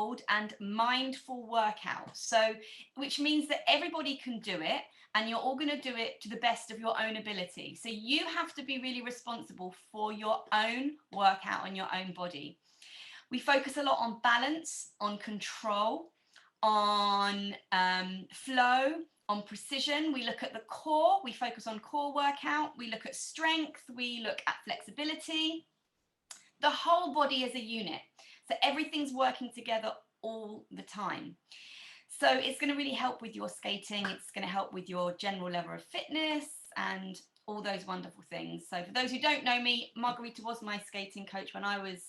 controlled and mindful workout. So, which means that everybody can do it and you're all going to do it to the best of your own ability. So you have to be really responsible for your own workout and your own body. We focus a lot on balance, on control, on flow, on precision. We look at the core, we focus on core workout, we look at strength, we look at flexibility. The whole body is a unit. So everything's working together all the time. So it's going to really help with your skating. It's going to help with your general level of fitness and all those wonderful things. So for those who don't know me, Margarita was my skating coach when I was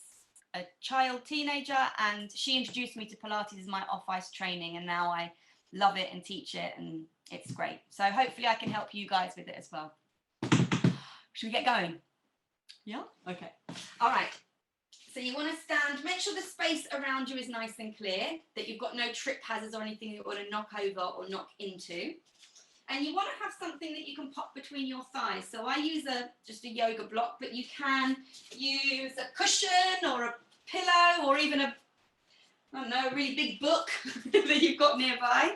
a child, teenager, and she introduced me to Pilates as my off-ice training, and now I love it and teach it, and it's great. So hopefully I can help you guys with it as well. Should we get going? Yeah? Okay. All right. So you want to stand, make sure the space around you is nice and clear, that you've got no trip hazards or anything you want to knock over or knock into. And you want to have something that you can pop between your thighs. So I use just a yoga block, but you can use a cushion or a pillow or even a really big book that you've got nearby.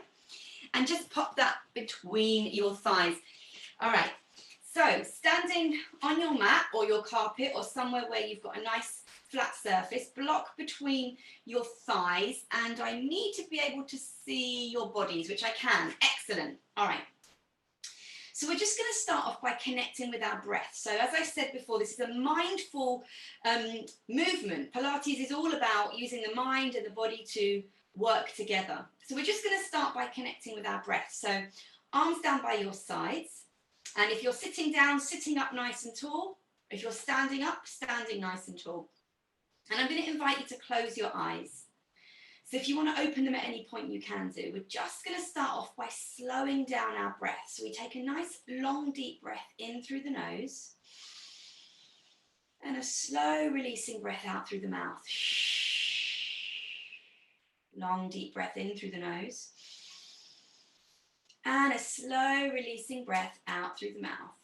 And just pop that between your thighs. All right. So standing on your mat or your carpet or somewhere where you've got a nice flat surface, block between your thighs, and I need to be able to see your bodies, which I can. Excellent. All right. So we're just going to start off by connecting with our breath. So as I said before, this is a mindful movement. Pilates is all about using the mind and the body to work together. So we're just going to start by connecting with our breath. So arms down by your sides. And if you're sitting down, sitting up nice and tall. If you're standing up, standing nice and tall. And I'm going to invite you to close your eyes. So if you want to open them at any point, you can do. We're just going to start off by slowing down our breath. So we take a nice long deep breath in through the nose and a slow releasing breath out through the mouth. Long deep breath in through the nose and a slow releasing breath out through the mouth.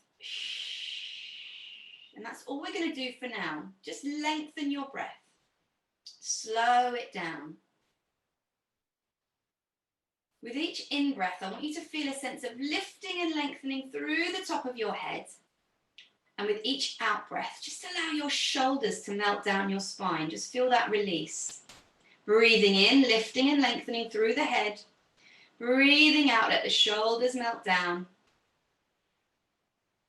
And that's all we're going to do for now. Just lengthen your breath. Slow it down. With each in-breath, I want you to feel a sense of lifting and lengthening through the top of your head. And with each out-breath, just allow your shoulders to melt down your spine. Just feel that release. Breathing in, lifting and lengthening through the head. Breathing out, let the shoulders melt down.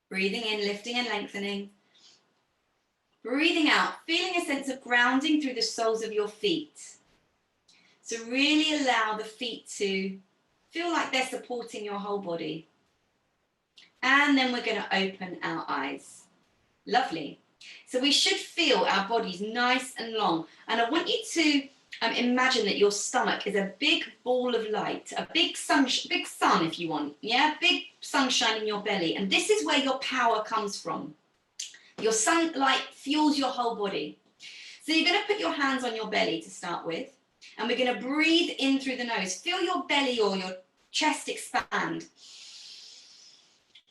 Breathing in, lifting and lengthening. Breathing out, feeling a sense of grounding through the soles of your feet. So really allow the feet to feel like they're supporting your whole body. And then we're going to open our eyes. Lovely. So we should feel our bodies nice and long. And I want you to imagine that your stomach is a big ball of light, a big sun if you want. Yeah, big sunshine in your belly. And this is where your power comes from. Your sunlight fuels your whole body. So you're going to put your hands on your belly to start with. And we're going to breathe in through the nose. Feel your belly or your chest expand.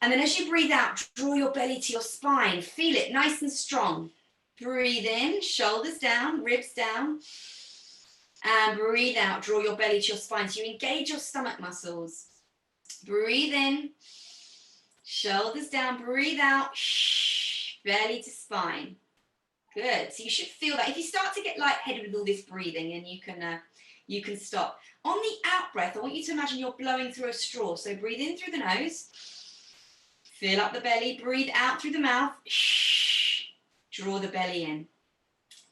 And then as you breathe out, draw your belly to your spine. Feel it nice and strong. Breathe in, shoulders down, ribs down. And breathe out, draw your belly to your spine. So you engage your stomach muscles. Breathe in, shoulders down, breathe out. Belly to spine. Good. So you should feel that. If you start to get lightheaded with all this breathing, and you can stop. On the out breath, I want you to imagine you're blowing through a straw. So breathe in through the nose. Fill up the belly. Breathe out through the mouth. Draw the belly in.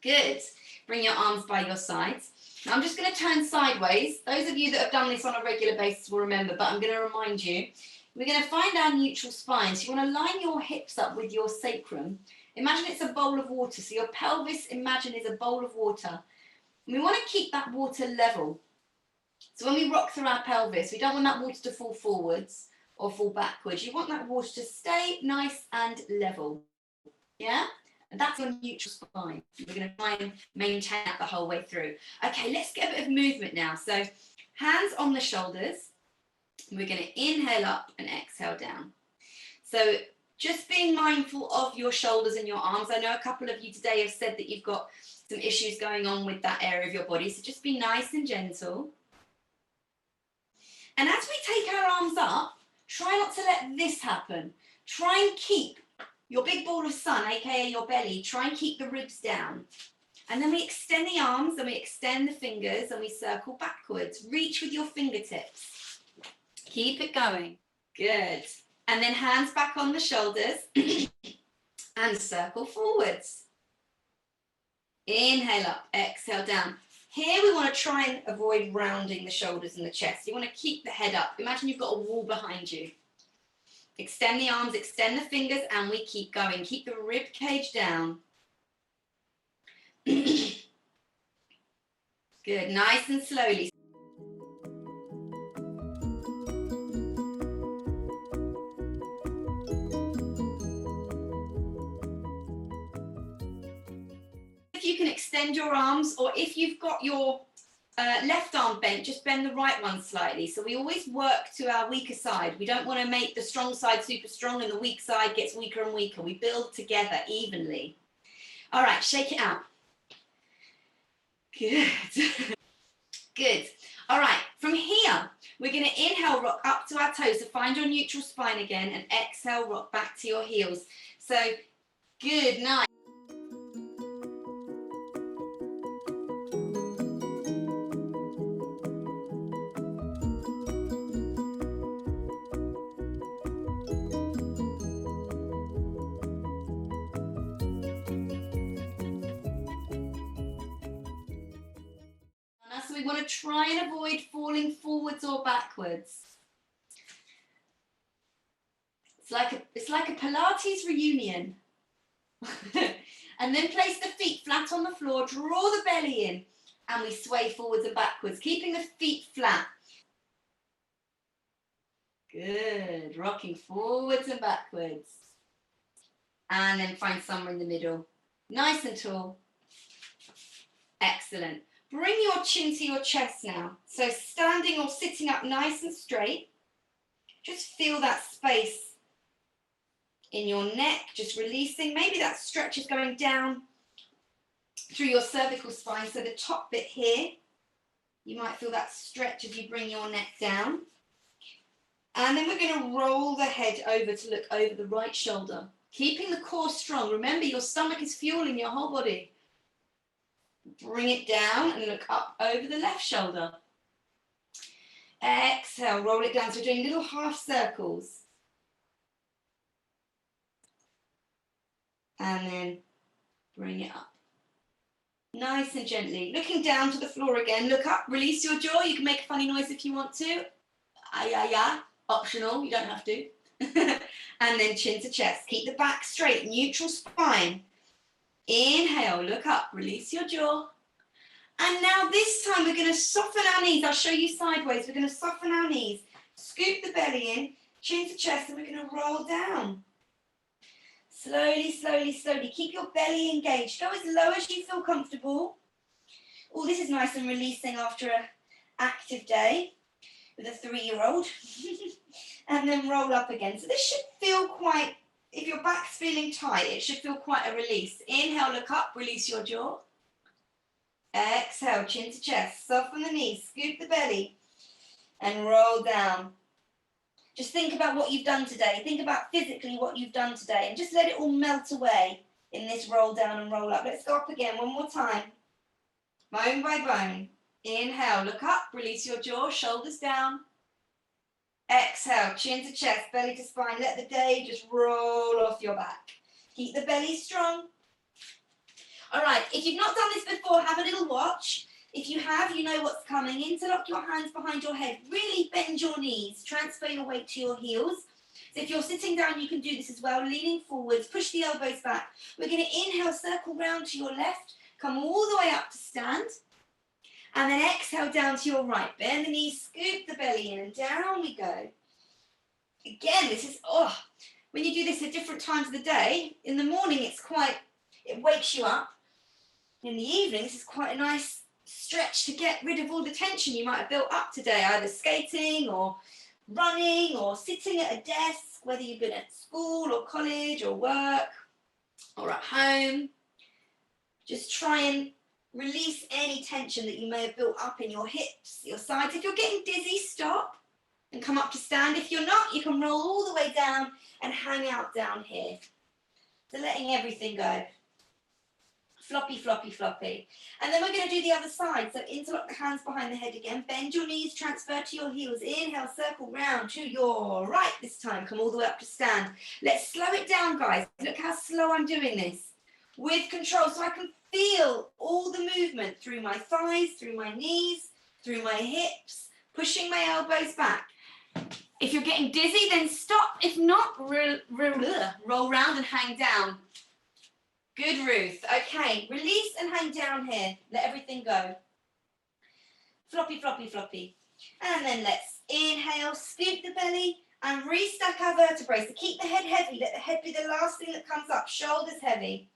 Good. Bring your arms by your sides. Now I'm just going to turn sideways. Those of you that have done this on a regular basis will remember, but I'm going to remind you. We're going to find our neutral spine. So you want to line your hips up with your sacrum. Imagine it's a bowl of water. So your pelvis, imagine, is a bowl of water. And we want to keep that water level. So when we rock through our pelvis, we don't want that water to fall forwards or fall backwards. You want that water to stay nice and level. Yeah? And that's your neutral spine. We're going to try and maintain that the whole way through. Okay, let's get a bit of movement now. So hands on the shoulders. We're going to inhale up and exhale down. So just being mindful of your shoulders and your arms. I know a couple of you today have said that you've got some issues going on with that area of your body. So just be nice and gentle. And as we take our arms up, try not to let this happen. Try and keep your big ball of sun, aka your belly, try and keep the ribs down. And then we extend the arms and we extend the fingers and we circle backwards. Reach with your fingertips. Keep it going. Good. And then hands back on the shoulders and circle forwards. Inhale up, exhale down. Here we want to try and avoid rounding the shoulders and the chest. You want to keep the head up. Imagine you've got a wall behind you. Extend the arms, extend the fingers, and we keep going. Keep the rib cage down. Good, nice and slowly. If you can extend your arms, or if you've got your left arm bent, just bend the right one slightly. So we always work to our weaker side. We don't want to make the strong side super strong and the weak side gets weaker and weaker. We build together evenly. All right, shake it out. Good. Good. All right, from here, we're going to inhale, rock up to our toes. So find your neutral spine again, and exhale, rock back to your heels. So good, nice. So we want to try and avoid falling forwards or backwards. It's like a Pilates reunion. And then place the feet flat on the floor, draw the belly in, and we sway forwards and backwards, keeping the feet flat. Good, rocking forwards and backwards. And then find somewhere in the middle. Nice and tall. Excellent. Bring your chin to your chest now. So standing or sitting up nice and straight. Just feel that space in your neck, just releasing. Maybe that stretch is going down through your cervical spine. So the top bit here, you might feel that stretch as you bring your neck down. And then we're going to roll the head over to look over the right shoulder. Keeping the core strong. Remember, your stomach is fueling your whole body. Bring it down and look up over the left shoulder. Exhale, roll it down. So we're doing little half circles. And then bring it up. Nice and gently. Looking down to the floor again. Look up, release your jaw. You can make a funny noise if you want to. Optional, you don't have to. And then chin to chest. Keep the back straight, neutral spine. Inhale, look up, release your jaw. And now this time we're going to soften our knees. I'll show you sideways. We're going to soften our knees. Scoop the belly in, chin to chest, and we're going to roll down. Slowly, slowly, slowly. Keep your belly engaged. Go as low as you feel comfortable. Oh, this is nice and releasing after an active day with a 3-year-old. And then roll up again. So this should feel quite, if your back's feeling tight, it should feel quite a release. Inhale, look up, release your jaw. Exhale, chin to chest. Soften the knees, scoop the belly, and roll down. Just think about what you've done today. Think about physically what you've done today, and just let it all melt away in this roll down and roll up. Let's go up again one more time. Bone by bone. Inhale, look up, release your jaw, shoulders down. Exhale, chin to chest, belly to spine. Let the day just roll off your back. Keep the belly strong. All right, if you've not done this before, have a little watch. If you have, you know what's coming. Interlock your hands behind your head. Really bend your knees. Transfer your weight to your heels. So if you're sitting down, you can do this as well. Leaning forwards, push the elbows back. We're going to inhale, circle round to your left. Come all the way up to stand. And then exhale down to your right. Bend the knees, scoop the belly in, and down we go. Again, this is, when you do this at different times of the day, in the morning it wakes you up. In the evening, this is quite a nice stretch to get rid of all the tension you might have built up today, either skating or running or sitting at a desk, whether you've been at school or college or work or at home. Just try and release any tension that you may have built up in your hips, your sides. If you're getting dizzy, stop and come up to stand. If you're not, you can roll all the way down and hang out down here. So letting everything go. Floppy, floppy, floppy. And then we're going to do the other side. So interlock the hands behind the head again. Bend your knees, transfer to your heels. Inhale, circle round to your right this time. Come all the way up to stand. Let's slow it down, guys. Look how slow I'm doing this. With control, so I can feel all the movement through my thighs, through my knees, through my hips, pushing my elbows back. If you're getting dizzy, then stop. If not, roll round and hang down. Good, Ruth. Okay, release and hang down here. Let everything go. Floppy, floppy, floppy. And then let's inhale, scoop the belly, and restack our vertebrae. So keep the head heavy. Let the head be the last thing that comes up. Shoulders heavy.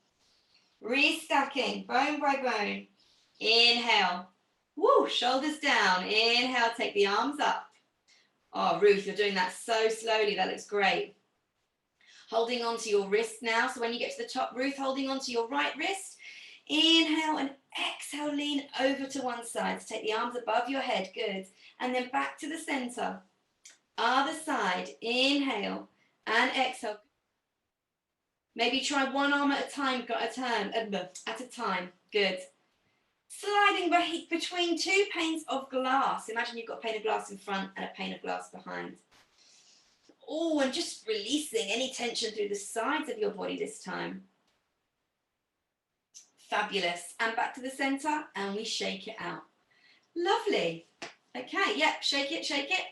Restacking, bone by bone. Inhale. Woo, shoulders down. Inhale, take the arms up. Oh, Ruth, you're doing that so slowly. That looks great. Holding onto your wrist now. So when you get to the top, Ruth, holding onto your right wrist. Inhale and exhale, lean over to one side. So take the arms above your head. Good. And then back to the center. Other side. Inhale and exhale. Maybe try one arm at a time. Got a turn at a time. Good. Sliding between two panes of glass. Imagine you've got a pane of glass in front and a pane of glass behind. Oh, and just releasing any tension through the sides of your body this time. Fabulous. And back to the center, and we shake it out. Lovely. Okay, yep, shake it, shake it.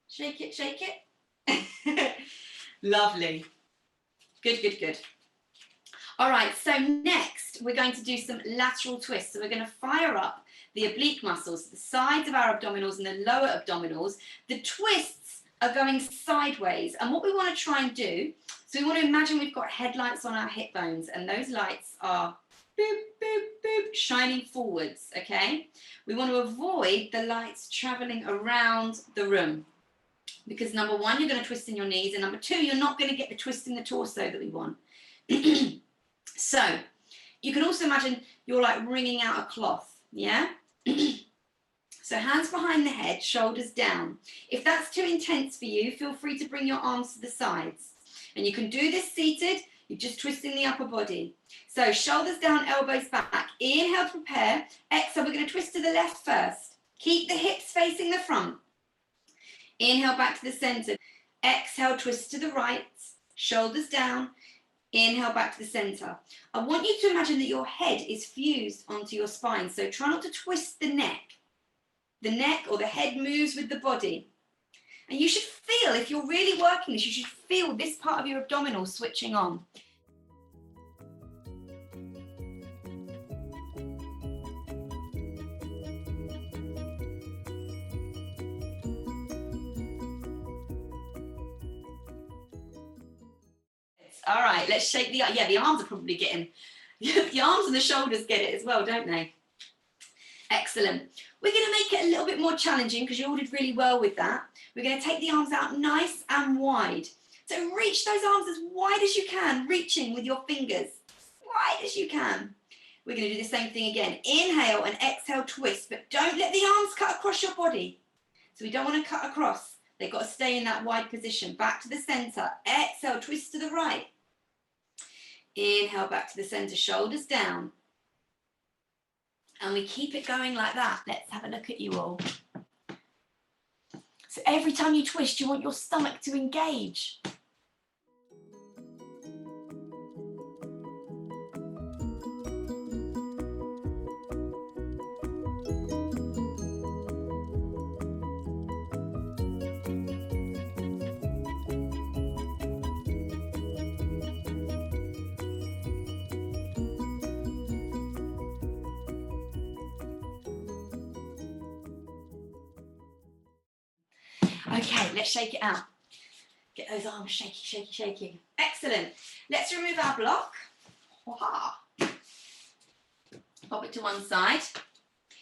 Shake it, shake it. Lovely. Good, good, good. All right, so next we're going to do some lateral twists. So we're going to fire up the oblique muscles, the sides of our abdominals and the lower abdominals. The twists are going sideways, and what we want to try and do, so we want to imagine we've got headlights on our hip bones, and those lights are boop, boop, boop, shining forwards, okay? We want to avoid the lights traveling around the room, because number one, you're going to twist in your knees, and number two, you're not going to get the twist in the torso that we want. So you can also imagine you're like wringing out a cloth, yeah? So hands behind the head, shoulders down. If that's too intense for you, feel free to bring your arms to the sides. And you can do this seated, you're just twisting the upper body. So shoulders down, elbows back. Inhale to prepare. Exhale, we're going to twist to the left first. Keep the hips facing the front. Inhale back to the center. Exhale, twist to the right. Shoulders down. Inhale back to the center. I want you to imagine that your head is fused onto your spine. So try not to twist the neck. The neck or the head moves with the body. And you should feel, if you're really working this, you should feel this part of your abdominal switching on. All right, let's shake the arms are probably getting, the arms and the shoulders get it as well, don't they? Excellent. We're going to make it a little bit more challenging because you all did really well with that. We're going to take the arms out nice and wide. So reach those arms as wide as you can, reaching with your fingers, wide as you can. We're going to do the same thing again. Inhale and exhale, twist, but don't let the arms cut across your body. So we don't want to cut across. They've got to stay in that wide position. Back to the center. Exhale, twist to the right. Inhale, back to the center, shoulders down. And we keep it going like that. Let's have a look at you all. So every time you twist, you want your stomach to engage. Okay, let's shake it out. Get those arms shaky, shaky, shaky. Excellent. Let's remove our block. Pop it to one side.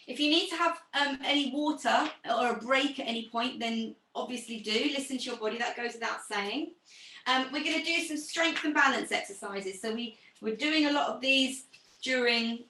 If you need to have any water or a break at any point, then obviously do. Listen to your body. That goes without saying. We're going to do some strength and balance exercises. So we're doing a lot of these during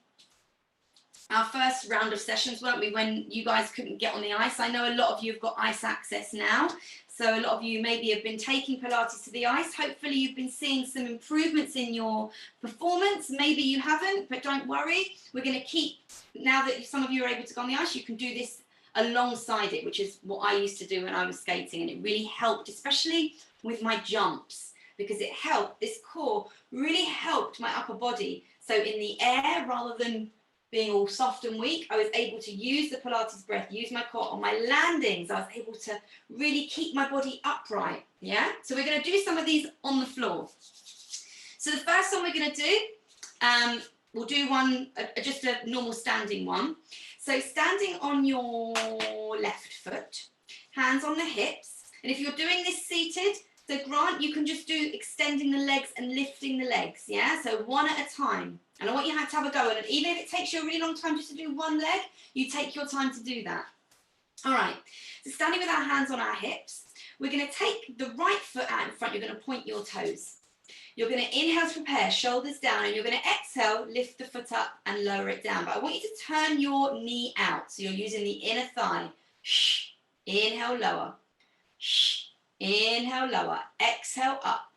our first round of sessions, weren't we, when you guys couldn't get on the ice. I know a lot of you have got ice access now, so a lot of you maybe have been taking Pilates to the ice. Hopefully you've been seeing some improvements in your performance. Maybe you haven't, but don't worry. We're going to keep, now that some of you are able to go on the ice, you can do this alongside it, which is what I used to do when I was skating, and it really helped, especially with my jumps, because it helped, this core really helped my upper body. So in the air, rather than being all soft and weak, I was able to use the Pilates breath, use my core. On my landings, I was able to really keep my body upright, yeah? So we're going to do some of these on the floor. So the first one we're going to do, we'll do one, just a normal standing one. So standing on your left foot, hands on the hips, and if you're doing this seated, so Grant, you can just do extending the legs and lifting the legs, yeah? So one at a time. And I want you to have a go. And even if it takes you a really long time just to do one leg, you take your time to do that. All right. So standing with our hands on our hips, we're going to take the right foot out in front. You're going to point your toes. You're going to inhale to prepare, shoulders down, and you're going to exhale, lift the foot up and lower it down. But I want you to turn your knee out. So you're using the inner thigh. Shh. Inhale, lower. Shh. Inhale, lower. Exhale, up.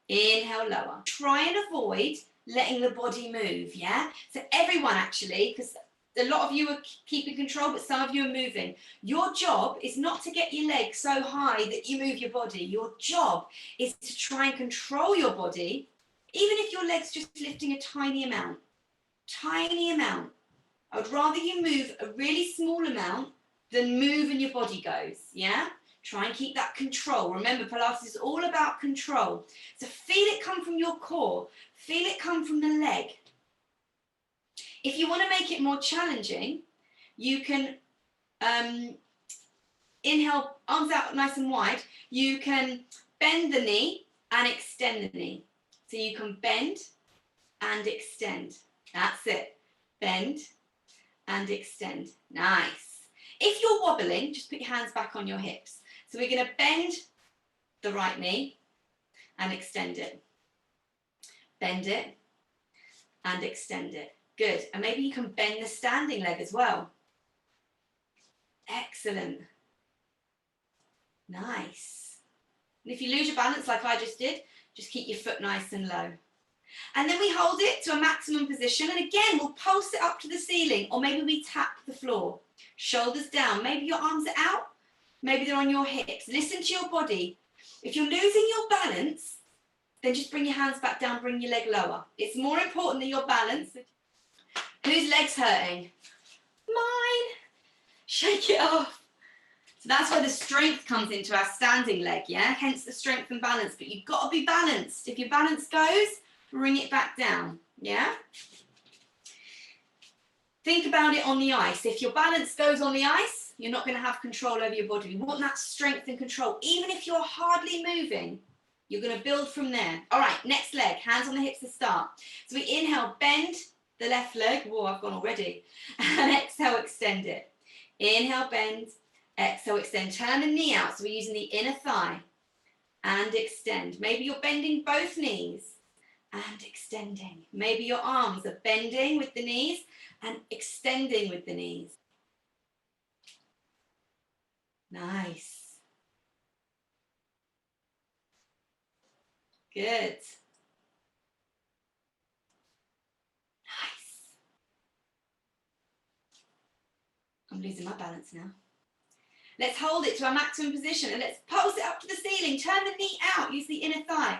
Inhale, lower. Try and avoid letting the body move, yeah? So everyone actually, because a lot of you are keeping control, but some of you are moving. Your job is not to get your legs so high that you move your body. Your job is to try and control your body, even if your leg's just lifting a tiny amount. Tiny amount. I would rather you move a really small amount than move and your body goes, yeah? Try and keep that control. Remember, Pilates is all about control. So feel it come from your core. Feel it come from the leg. If you want to make it more challenging, you can inhale, arms out nice and wide. You can bend the knee and extend the knee. So you can bend and extend. That's it. Bend and extend. Nice. If you're wobbling, just put your hands back on your hips. So we're going to bend the right knee and extend it. Bend it and extend it. Good. And maybe you can bend the standing leg as well. Excellent. Nice. And if you lose your balance like I just did, just keep your foot nice and low. And then we hold it to a maximum position. And again, we'll pulse it up to the ceiling, or maybe we tap the floor. Shoulders down. Maybe your arms are out. Maybe they're on your hips. Listen to your body. If you're losing your balance, then just bring your hands back down, bring your leg lower. It's more important than your balance. Whose leg's hurting? Mine. Shake it off. So that's where the strength comes into our standing leg, yeah? Hence the strength and balance. But you've got to be balanced. If your balance goes, bring it back down, yeah? Think about it on the ice. If your balance goes on the ice, you're not going to have control over your body. We want that strength and control. Even if you're hardly moving, you're going to build from there. All right, next leg, hands on the hips to start. So we inhale, bend the left leg. Whoa, I've gone already. And exhale, extend it. Inhale, bend. Exhale, extend. Turn the knee out. So we're using the inner thigh. And extend. Maybe you're bending both knees. And extending. Maybe your arms are bending with the knees and extending with the knees. Nice. Good. Nice. I'm losing my balance now. Let's hold it to our maximum position and let's pulse it up to the ceiling. Turn the knee out. Use the inner thigh.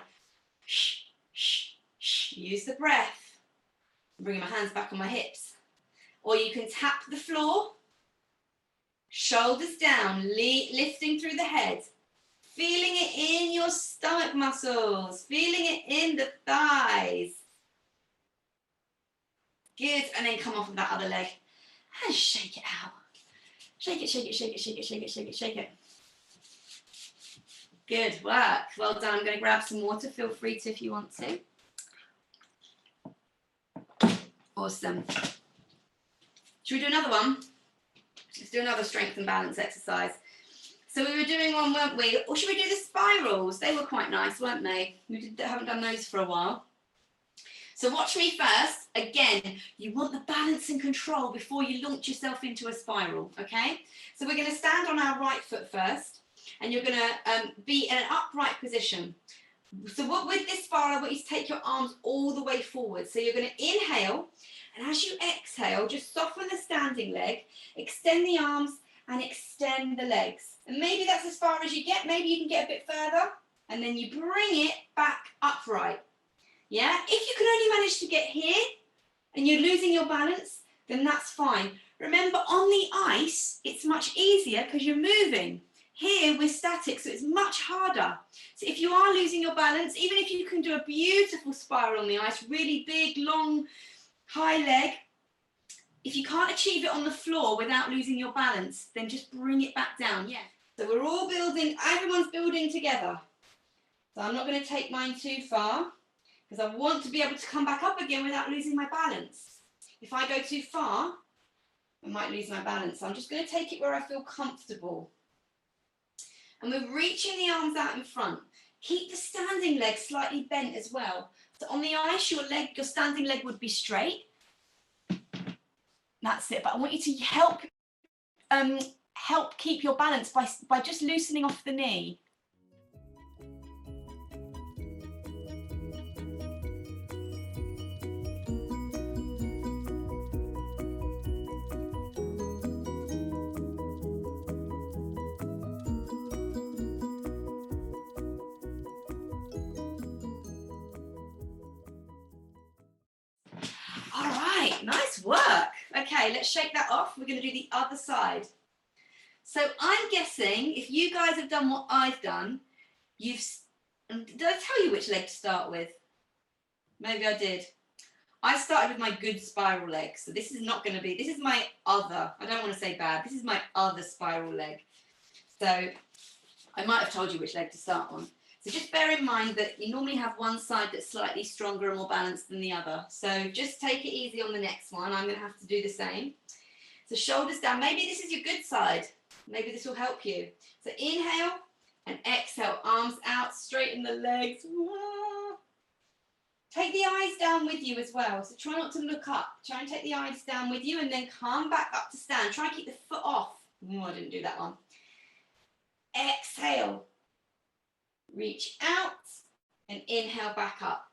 Shh, shh, shh. Use the breath. I'm bringing my hands back on my hips. Or you can tap the floor. Shoulders down, lifting through the head. Feeling it in your stomach muscles. Feeling it in the thighs. Good. And then come off of that other leg. And shake it out. Shake it, shake it, shake it, shake it, shake it, shake it, shake it. Good work. Well done. I'm going to grab some water. Feel free to if you want to. Awesome. Should we do another one? Let's do another strength and balance exercise. So we were doing one, weren't we? Or should we do the spirals? They were quite nice, weren't they? We haven't done those for a while. So watch me first. Again, you want the balance and control before you launch yourself into a spiral, okay? So we're going to stand on our right foot first, and you're going to be in an upright position. So with this spiral, I want you to take your arms all the way forward. So you're going to inhale, and as you exhale, just soften the standing leg, extend the arms, and extend the legs. And maybe that's as far as you get. Maybe you can get a bit further, and then you bring it back upright. Yeah, if you can only manage to get here and you're losing your balance, then that's fine. Remember, on the ice, it's much easier because you're moving. Here, we're static, so it's much harder. So if you are losing your balance, even if you can do a beautiful spiral on the ice, really big, long, high leg, if you can't achieve it on the floor without losing your balance, then just bring it back down. Yeah. So we're all building, everyone's building together. So I'm not going to take mine too far, because I want to be able to come back up again without losing my balance. If I go too far, I might lose my balance. So I'm just going to take it where I feel comfortable. And we're reaching the arms out in front. Keep the standing leg slightly bent as well. So on the ice, your standing leg would be straight. That's it. But I want you to help keep your balance by just loosening off the knee. Nice work. Okay, let's shake that off. We're going to do the other side. So I'm guessing if you guys have done what I've done, did I tell you which leg to start with? Maybe I did. I started with my good spiral leg. So this is not going to be, this is my other, I don't want to say bad, this is my other spiral leg. So I might have told you which leg to start on. So just bear in mind that you normally have one side that's slightly stronger and more balanced than the other. So just take it easy on the next one. I'm going to have to do the same. So shoulders down. Maybe this is your good side. Maybe this will help you. So inhale and exhale. Arms out, straighten the legs. Take the eyes down with you as well. So try not to look up. Try and take the eyes down with you and then come back up to stand. Try and keep the foot off. I didn't do that one. Exhale. Reach out and inhale back up.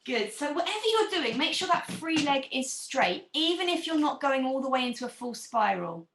Good. So whatever you're doing, make sure that free leg is straight, even if you're not going all the way into a full spiral.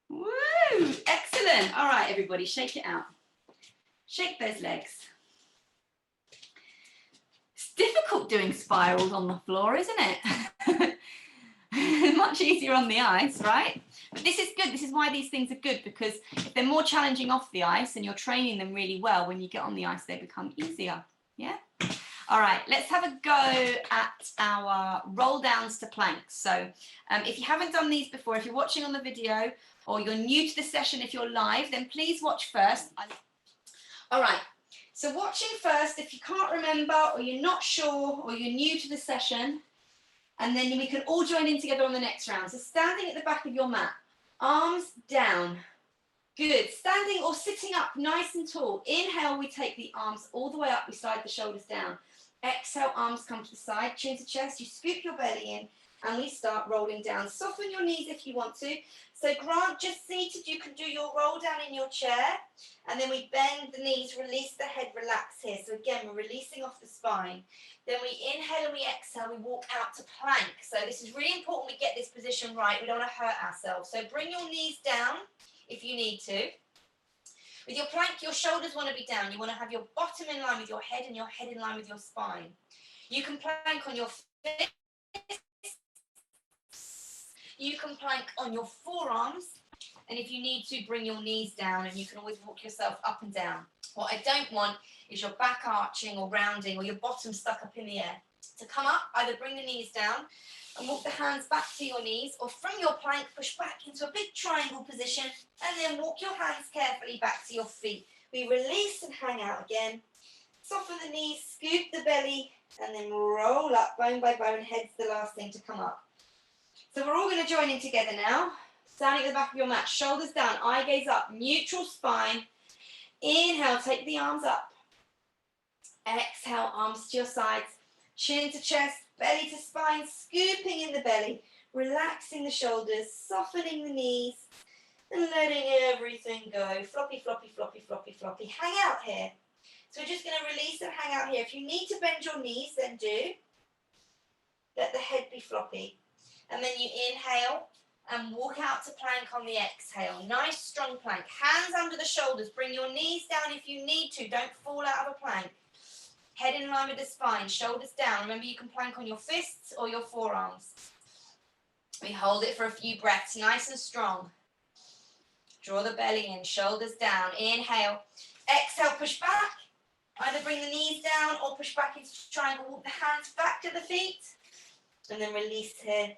Woo! Excellent. All right, everybody, shake it out. Shake those legs. It's difficult doing spirals on the floor, isn't it? Much easier on the ice, right? But this is good. This is why these things are good, because if they're more challenging off the ice and you're training them really well, when you get on the ice, they become easier. Yeah? All right, let's have a go at our roll downs to planks. So if you haven't done these before, if you're watching on the video or you're new to the session, if you're live, then please watch first. All right, so watching first, if you can't remember or you're not sure or you're new to the session, and then we can all join in together on the next round. So standing at the back of your mat, arms down. Good. Standing or sitting up nice and tall. Inhale, we take the arms all the way up, we slide the shoulders down. Exhale, arms come to the side, chin to chest, you scoop your belly in, and we start rolling down. Soften your knees if you want to. So Grant, just seated, you can do your roll down in your chair, and then we bend the knees, release the head, relax here. So again, we're releasing off the spine. Then we inhale and we exhale, we walk out to plank. So this is really important we get this position right. We don't want to hurt ourselves. So bring your knees down if you need to. With your plank, your shoulders want to be down. You want to have your bottom in line with your head and your head in line with your spine. You can plank on your fists You can plank on your forearms, and if you need to, bring your knees down, and you can always walk yourself up and down. What I don't want is your back arching or rounding or your bottom stuck up in the air. To come up, either bring the knees down and walk the hands back to your knees, or from your plank, push back into a big triangle position, and then walk your hands carefully back to your feet. We release and hang out again. Soften the knees, scoop the belly, and then roll up bone by bone. Head's the last thing to come up. So we're all going to join in together now. Standing at the back of your mat, shoulders down, eye gaze up, neutral spine. Inhale, take the arms up. Exhale, arms to your sides, chin to chest, belly to spine, scooping in the belly, relaxing the shoulders, softening the knees, and letting everything go. Floppy, floppy, floppy, floppy, floppy. Hang out here. So we're just going to release and hang out here. If you need to bend your knees, then do. Let the head be floppy. And then you inhale and walk out to plank on the exhale. Nice strong plank. Hands under the shoulders. Bring your knees down if you need to. Don't fall out of a plank. Head in line with the spine. Shoulders down. Remember, you can plank on your fists or your forearms. We hold it for a few breaths. Nice and strong. Draw the belly in. Shoulders down. Inhale. Exhale, push back. Either bring the knees down or push back into triangle. Walk the hands back to the feet. And then release here.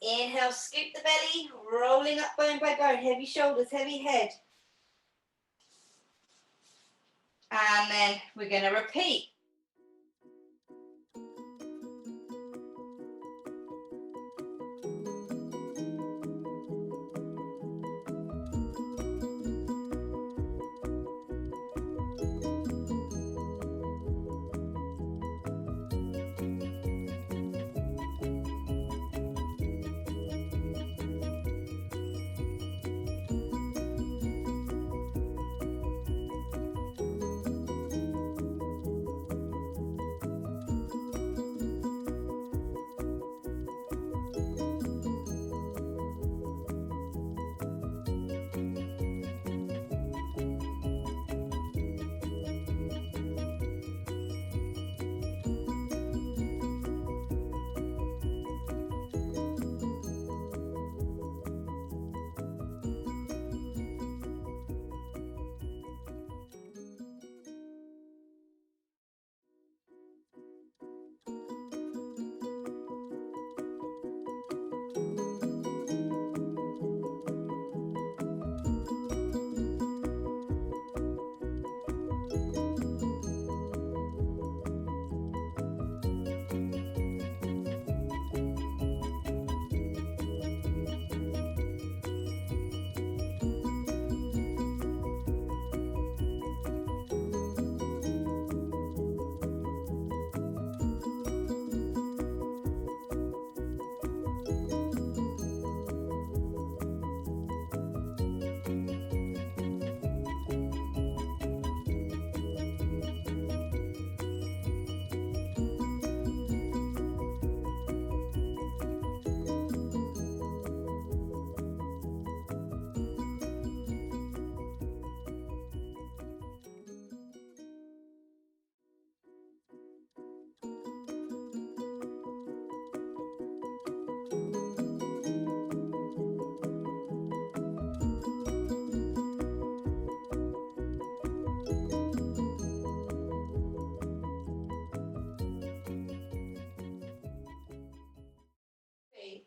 Inhale, scoop the belly, rolling up bone by bone, heavy shoulders, heavy head. And then we're going to repeat.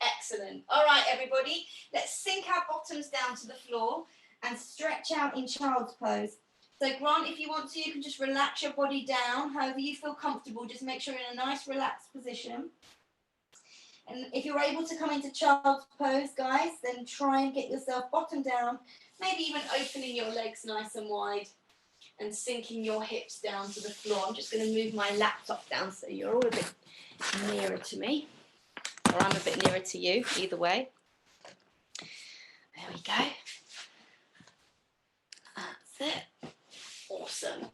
Excellent. All right, everybody, let's sink our bottoms down to the floor and stretch out in child's pose. So Grant, if you want to, you can just relax your body down, however you feel comfortable. Just make sure you're in a nice relaxed position. And if you're able to come into child's pose, guys, then try and get yourself bottom down, maybe even opening your legs nice and wide and sinking your hips down to the floor. I'm just going to move my laptop down so you're all a bit nearer to me. Or I'm a bit nearer to you, either way. There we go. That's it. Awesome.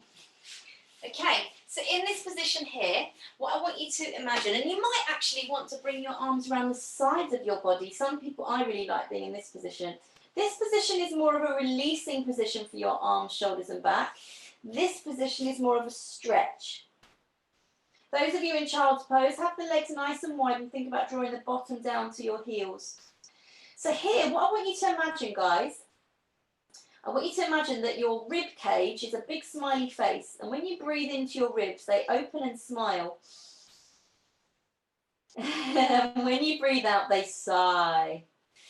Okay, so in this position here, what I want you to imagine, and you might actually want to bring your arms around the sides of your body. Some people, I really like being in this position. This position is more of a releasing position for your arms, shoulders and back. This position is more of a stretch. Those of you in child's pose, have the legs nice and wide and think about drawing the bottom down to your heels. So here, what I want you to imagine, guys, I want you to imagine that your rib cage is a big smiley face, and when you breathe into your ribs, they open and smile. And when you breathe out, they sigh.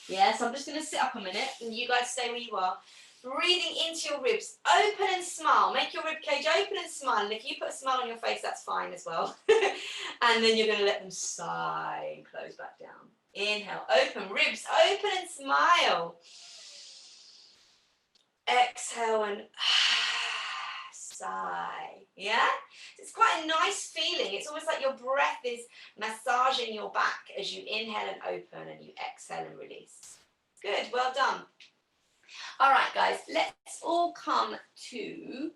Yeah, so I'm just going to sit up a minute, and you guys stay where you are. Breathing into your ribs, open and smile. Make your rib cage open and smile, and if you put a smile on your face, that's fine as well. And then you're going to let them sigh and close back down. Inhale, open, ribs open and smile. Exhale and sigh. Yeah? It's quite a nice feeling. It's almost like your breath is massaging your back as you inhale and open and you exhale and release. Good, well done. All right, guys, let's all come to,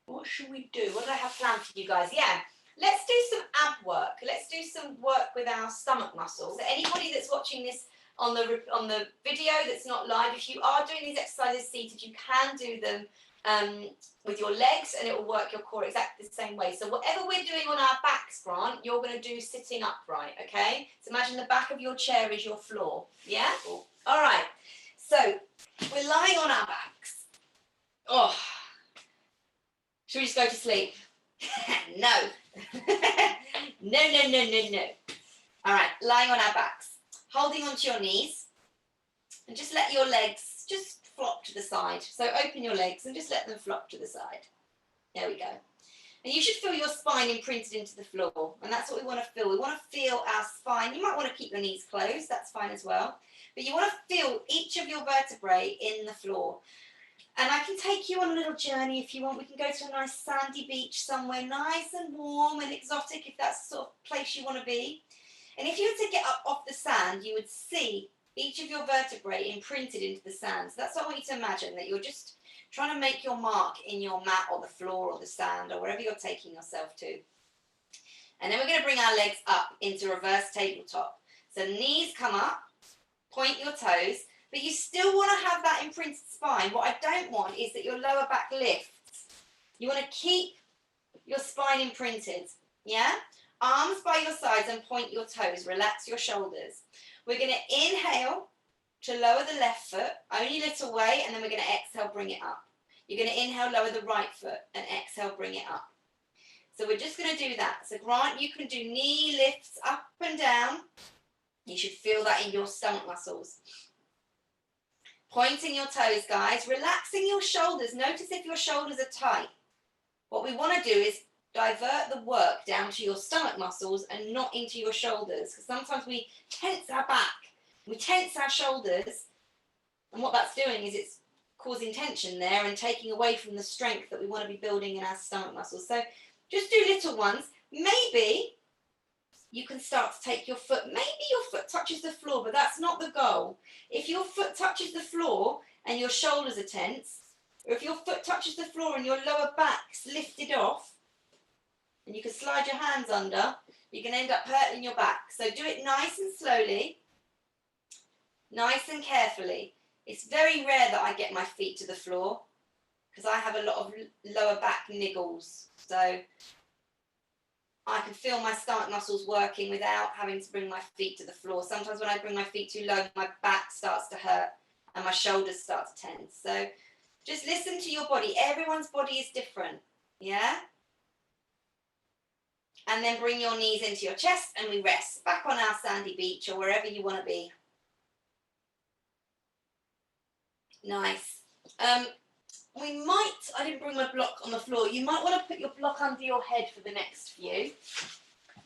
what should we do? What did I have planned for you guys? Yeah, let's do some ab work. Let's do some work with our stomach muscles. So anybody that's watching this on the video that's not live, if you are doing these exercises seated, you can do them with your legs and it will work your core exactly the same way. So whatever we're doing on our backs, Grant, you're going to do sitting upright, okay? So imagine the back of your chair is your floor, yeah? All right, so we're lying on our backs. Oh, should we just go to sleep? No. No. All right, lying on our backs, holding onto your knees, and just let your legs just flop to the side. So open your legs and just let them flop to the side. There we go. And you should feel your spine imprinted into the floor, and that's what we want to feel. We want to feel our spine. You might want to keep your knees closed, that's fine as well. But you want to feel each of your vertebrae in the floor. And I can take you on a little journey if you want. We can go to a nice sandy beach somewhere nice and warm and exotic if that's the sort of place you want to be. And if you were to get up off the sand, you would see each of your vertebrae imprinted into the sand. So that's what I want you to imagine, that you're just trying to make your mark in your mat or the floor or the sand or wherever you're taking yourself to. And then we're going to bring our legs up into reverse tabletop. So knees come up, point your toes, but you still want to have that imprinted spine. What I don't want is that your lower back lifts. You want to keep your spine imprinted, yeah? Arms by your sides and point your toes. Relax your shoulders. We're going to inhale to lower the left foot, only a little way, and then we're going to exhale, bring it up. You're going to inhale, lower the right foot, and exhale, bring it up. So we're just going to do that. So Grant, you can do knee lifts up and down. You should feel that in your stomach muscles. Pointing your toes, guys. Relaxing your shoulders. Notice if your shoulders are tight. What we want to do is divert the work down to your stomach muscles and not into your shoulders, because sometimes we tense our back, we tense our shoulders, and what that's doing is it's causing tension there and taking away from the strength that we want to be building in our stomach muscles. So just do little ones. Maybe you can start to take your foot, maybe your foot touches the floor, but that's not the goal. If your foot touches the floor and your shoulders are tense, or if your foot touches the floor and your lower back's lifted off, and you can slide your hands under, you can end up hurting your back. So do it nice and slowly, nice and carefully. It's very rare that I get my feet to the floor because I have a lot of lower back niggles. So I can feel my stomach muscles working without having to bring my feet to the floor. Sometimes when I bring my feet too low, my back starts to hurt and my shoulders start to tense. So just listen to your body. Everyone's body is different, yeah? And then bring your knees into your chest and we rest back on our sandy beach or wherever you want to be. Nice. We might, I didn't bring my block on the floor. You might want to put your block under your head for the next few.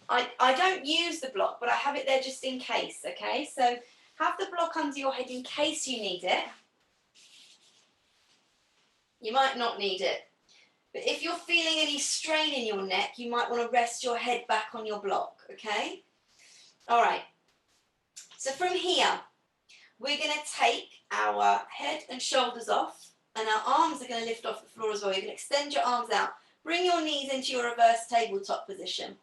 I don't use the block, but I have it there just in case, okay? So have the block under your head in case you need it. You might not need it. But if you're feeling any strain in your neck, you might want to rest your head back on your block, okay? All right. So from here, we're going to take our head and shoulders off, and our arms are going to lift off the floor as well. You're going to extend your arms out. Bring your knees into your reverse tabletop position.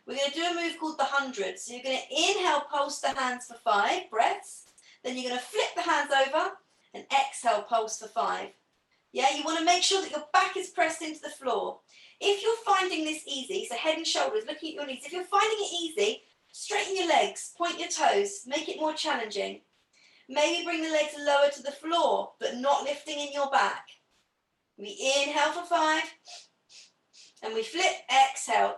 We're going to do a move called the 100. So you're going to inhale, pulse the hands for 5 breaths. Then you're going to flip the hands over and exhale, pulse for 5. Yeah, you want to make sure that your back is pressed into the floor. If you're finding this easy, so head and shoulders, looking at your knees, if you're finding it easy, straighten your legs, point your toes, make it more challenging. Maybe bring the legs lower to the floor, but not lifting in your back. We inhale for 5, and we flip, exhale,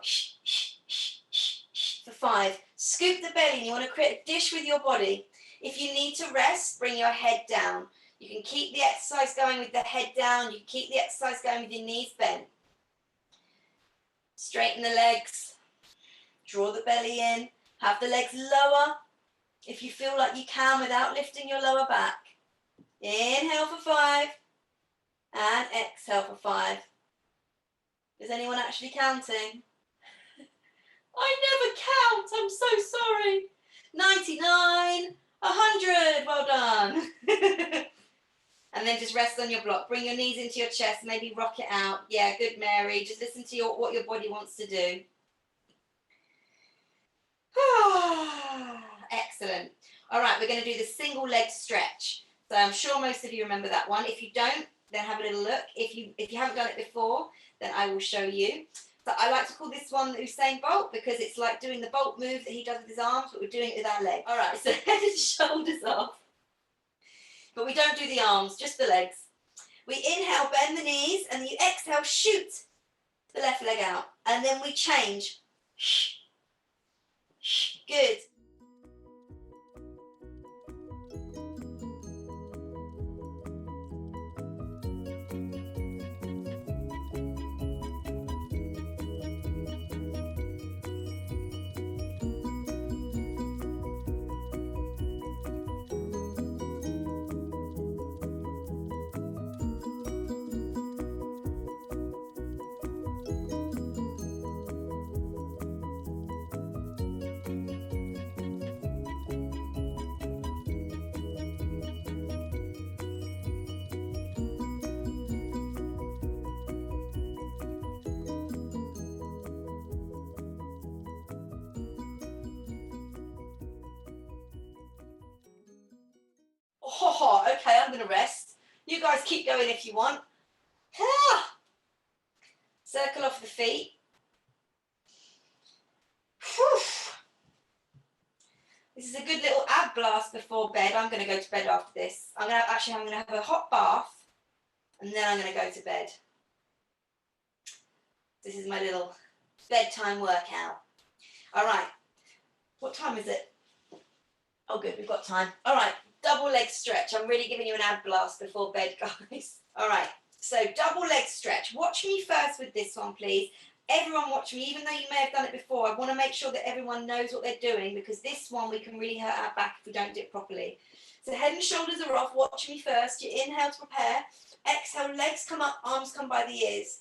for 5. Scoop the belly, and you want to create a dish with your body. If you need to rest, bring your head down. You can keep the exercise going with the head down. You can keep the exercise going with your knees bent. Straighten the legs. Draw the belly in. Have the legs lower if you feel like you can without lifting your lower back. Inhale for 5 and exhale for 5. Is anyone actually counting? I never count. I'm so sorry. 99, 100. Well done. And then just rest on your block. Bring your knees into your chest. Maybe rock it out. Yeah, good, Mary. Just listen to what your body wants to do. Excellent. All right, we're going to do the single leg stretch. So I'm sure most of you remember that one. If you don't, then have a little look. If you haven't done it before, then I will show you. So I like to call this one Usain Bolt because it's like doing the Bolt move that he does with his arms, but we're doing it with our legs. All right, so head and shoulders off. But we don't do the arms, just the legs. We inhale, bend the knees, and you exhale, shoot the left leg out. And then we change. Good. Oh, okay, I'm going to rest. You guys keep going if you want. Circle off the feet. Whew. This is a good little ab blast before bed. I'm going to go to bed after this. I'm going to have a hot bath, and then I'm going to go to bed. This is my little bedtime workout. All right. What time is it? Oh, good. We've got time. All right. Double leg stretch. I'm really giving you an ab blast before bed, guys. All right. So double leg stretch. Watch me first with this one, please. Everyone watch me, even though you may have done it before. I want to make sure that everyone knows what they're doing because this one we can really hurt our back if we don't do it properly. So head and shoulders are off. Watch me first. You inhale to prepare. Exhale, legs come up, arms come by the ears.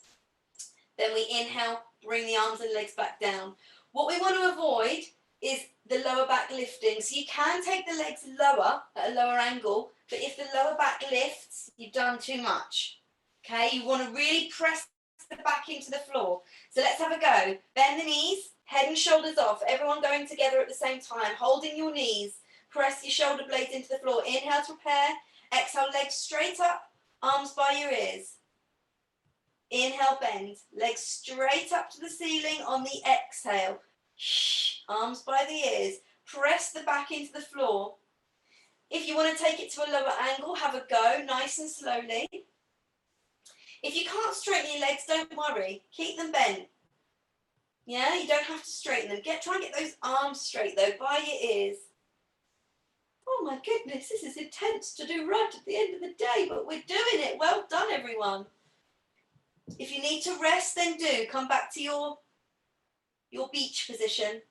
Then we inhale, bring the arms and legs back down. What we want to avoid is the lower back lifting. So you can take the legs lower at a lower angle, but if the lower back lifts, you've done too much. Okay, you want to really press the back into the floor. So let's have a go. Bend the knees, head and shoulders off. Everyone going together at the same time, holding your knees. Press your shoulder blades into the floor. Inhale to prepare. Exhale, legs straight up, arms by your ears. Inhale, bend. Legs straight up to the ceiling on the exhale. Arms by the ears. Press the back into the floor. If you want to take it to a lower angle, have a go, nice and slowly. If you can't straighten your legs, don't worry. Keep them bent. Yeah, you don't have to straighten them. Try and get those arms straight, though, by your ears. Oh, my goodness, this is intense to do right at the end of the day, but we're doing it. Well done, everyone. If you need to rest, then do. Come back to your beach position.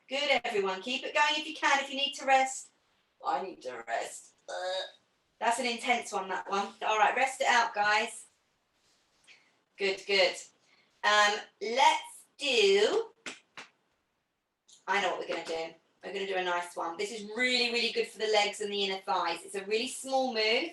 Good, everyone. Keep it going if you can. If you need to rest. I need to rest. That's an intense one, that one. All right, rest it out, guys. Good, good. Let's do... I know what we're going to do. We're going to do a nice one. This is really, really good for the legs and the inner thighs. It's a really small move,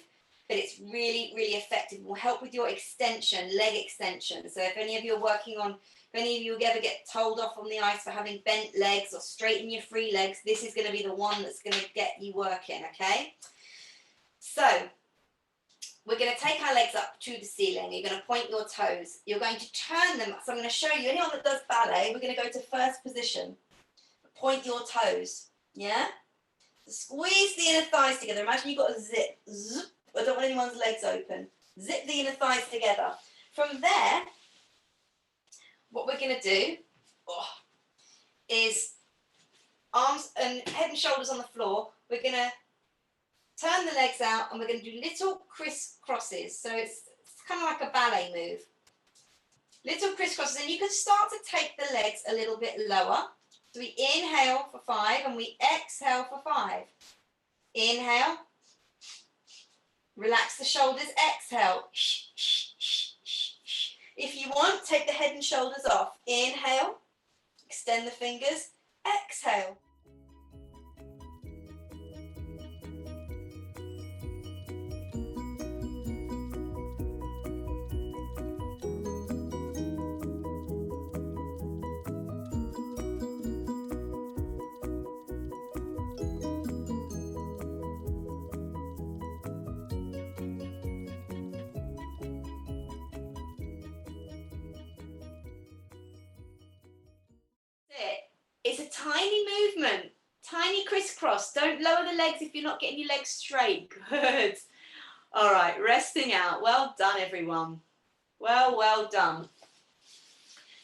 but it's really, really effective. It will help with your extension, leg extension. So if any of you are working on, if any of you ever get told off on the ice for having bent legs or straighten your free legs, this is going to be the one that's going to get you working, okay? So we're going to take our legs up to the ceiling. You're going to point your toes. You're going to turn them. So I'm going to show you, anyone that does ballet, we're going to go to first position. Point your toes. Yeah? Squeeze the inner thighs together. Imagine you've got a zip. Zip. I don't want anyone's legs open. Zip the inner thighs together. From there, what we're going to do is arms and head and shoulders on the floor. We're going to turn the legs out and we're going to do little criss crosses. So it's kind of like a ballet move. Little criss crosses. And you can start to take the legs a little bit lower. So we inhale for 5 and we exhale for 5. Inhale. Relax the shoulders. Exhale. If you want, take the head and shoulders off. Inhale. Extend the fingers. Exhale. It's a tiny movement, tiny crisscross. Don't lower the legs if you're not getting your legs straight. Good. All right, resting out. Well done, everyone. Well done.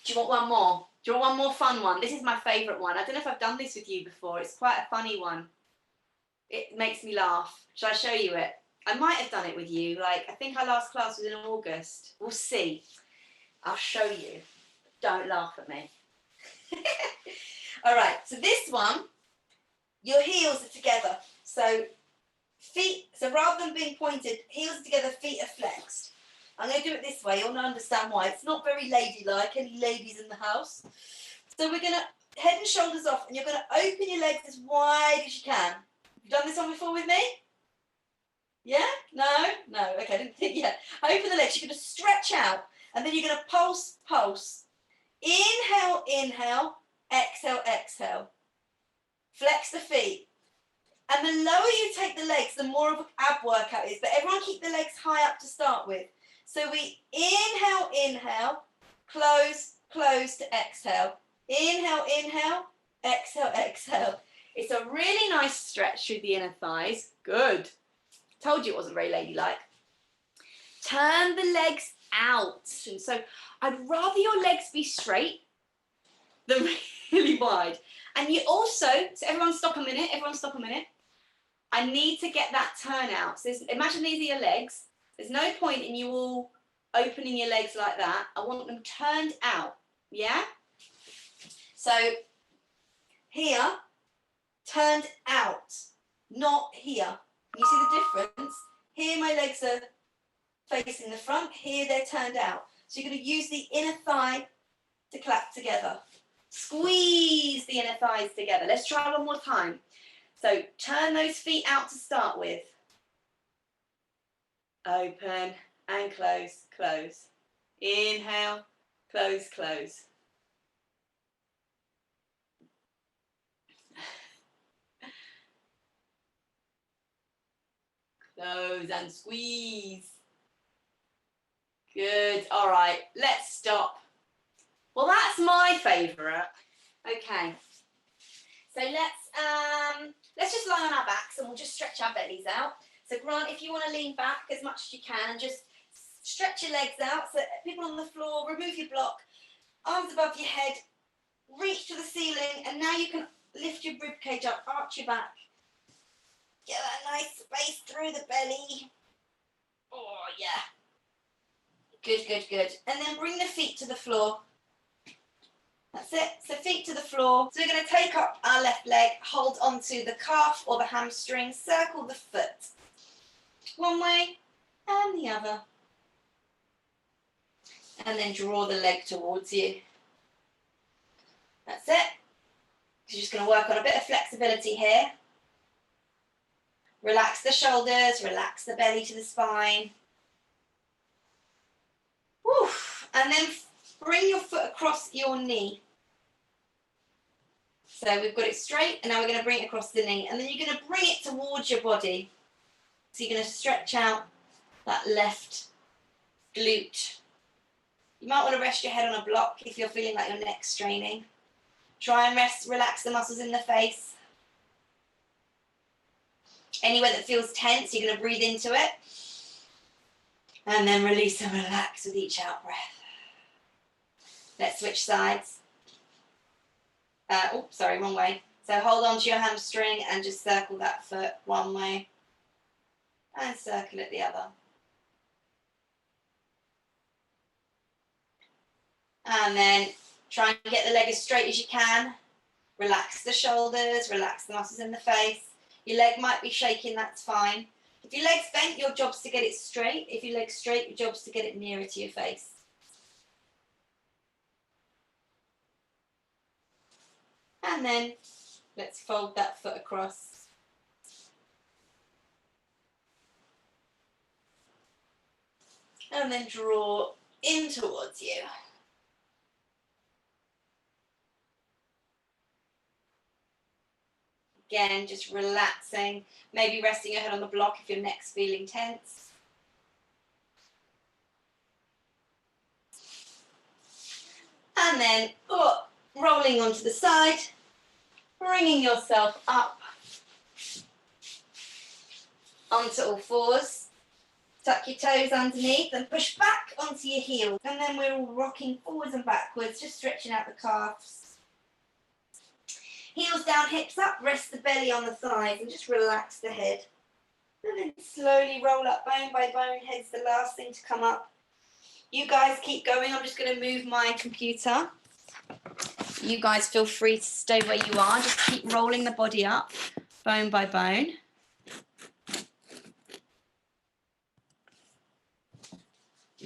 Do you want one more? Do you want one more fun one? This is my favourite one. I don't know if I've done this with you before. It's quite a funny one. It makes me laugh. Shall I show you it? I might have done it with you. Like, I think our last class was in August. We'll see. I'll show you. Don't laugh at me. All right, so this one, your heels are together. So feet, so rather than being pointed, heels are together, feet are flexed. I'm going to do it this way. You'll understand why. It's not very ladylike. Any ladies in the house? So we're going to head and shoulders off, and you're going to open your legs as wide as you can. You've done this one before with me? Yeah? No? No. Okay, I didn't think yet. Open the legs. You're going to stretch out, and then you're going to pulse, pulse. Inhale, inhale. Exhale, exhale. Flex the feet. And the lower you take the legs, the more of an ab workout is. But everyone keep the legs high up to start with. So we inhale, inhale, close, close to exhale. Inhale, inhale, exhale, exhale. It's a really nice stretch through the inner thighs. Good. Told you it wasn't very ladylike. Turn the legs out. And so I'd rather your legs be straight than really wide. And you also, so everyone stop a minute, I need to get that turn out. So imagine these are your legs. There's no point in you all opening your legs like that. I want them turned out, yeah? So here, turned out, not here. You see the difference? Here my legs are facing the front, here they're turned out. So you're going to use the inner thigh to clap together. Squeeze the inner thighs together. Let's try one more time. So turn those feet out to start with. Open and close, close. Inhale, close, close. Close and squeeze. Good. All right, let's stop. Well, that's my favourite. Okay. So let's just lie on our backs and we'll just stretch our bellies out. So Grant, if you want to lean back as much as you can and just stretch your legs out. So people on the floor, remove your block, arms above your head, reach to the ceiling, and now you can lift your rib cage up, arch your back. Get that nice space through the belly. Oh, yeah. Good, good, good. And then bring the feet to the floor. That's it. So feet to the floor. So we're going to take up our left leg, hold onto the calf or the hamstring, circle the foot. One way and the other. And then draw the leg towards you. That's it. You're just going to work on a bit of flexibility here. Relax the shoulders, relax the belly to the spine. Woo. And then bring your foot across your knee. So we've got it straight, and now we're going to bring it across the knee. And then you're going to bring it towards your body. So you're going to stretch out that left glute. You might want to rest your head on a block if you're feeling like your neck's straining. Try and relax the muscles in the face. Anywhere that feels tense, you're going to breathe into it. And then release and relax with each out breath. Let's switch sides. Sorry, wrong way. So hold on to your hamstring and just circle that foot one way. And circle it the other. And then try and get the leg as straight as you can. Relax the shoulders, relax the muscles in the face. Your leg might be shaking, that's fine. If your leg's bent, your job's to get it straight. If your leg's straight, your job's to get it nearer to your face. And then let's fold that foot across. And then draw in towards you. Again, just relaxing, maybe resting your head on the block if your neck's feeling tense. And then rolling onto the side, bringing yourself up onto all fours. Tuck your toes underneath and push back onto your heels. And then we're all rocking forwards and backwards, just stretching out the calves. Heels down, hips up, rest the belly on the thighs and just relax the head. And then slowly roll up bone by bone, head's the last thing to come up. You guys keep going, I'm just going to move my computer. You guys feel free to stay where you are, just keep rolling the body up, bone by bone.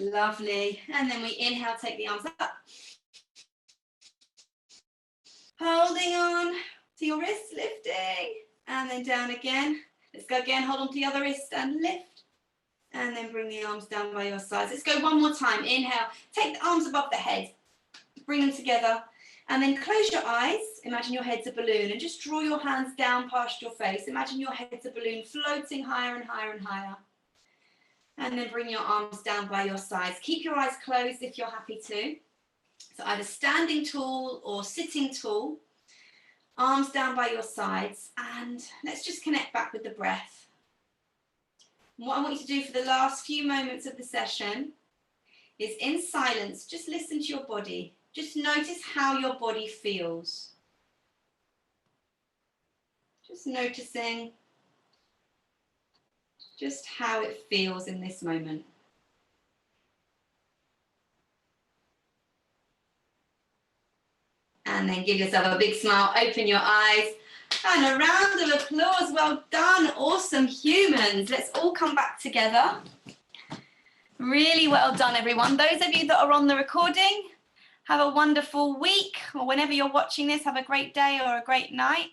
Lovely, and then we inhale, take the arms up. Holding on to your wrist, lifting, and then down again. Let's go again, hold on to the other wrist and lift. And then bring the arms down by your sides. Let's go one more time. Inhale, take the arms above the head. Bring them together. And then close your eyes. Imagine your head's a balloon. And just draw your hands down past your face. Imagine your head's a balloon floating higher and higher and higher. And then bring your arms down by your sides. Keep your eyes closed if you're happy to. So either standing tall or sitting tall. Arms down by your sides. And let's just connect back with the breath. What I want you to do for the last few moments of the session is in silence, just listen to your body. Just notice how your body feels. Just noticing just how it feels in this moment. And then give yourself a big smile, open your eyes. And a round of applause, well done, awesome humans. Let's all come back together. Really well done, everyone. Those of you that are on the recording, have a wonderful week, or whenever you're watching this, have a great day or a great night.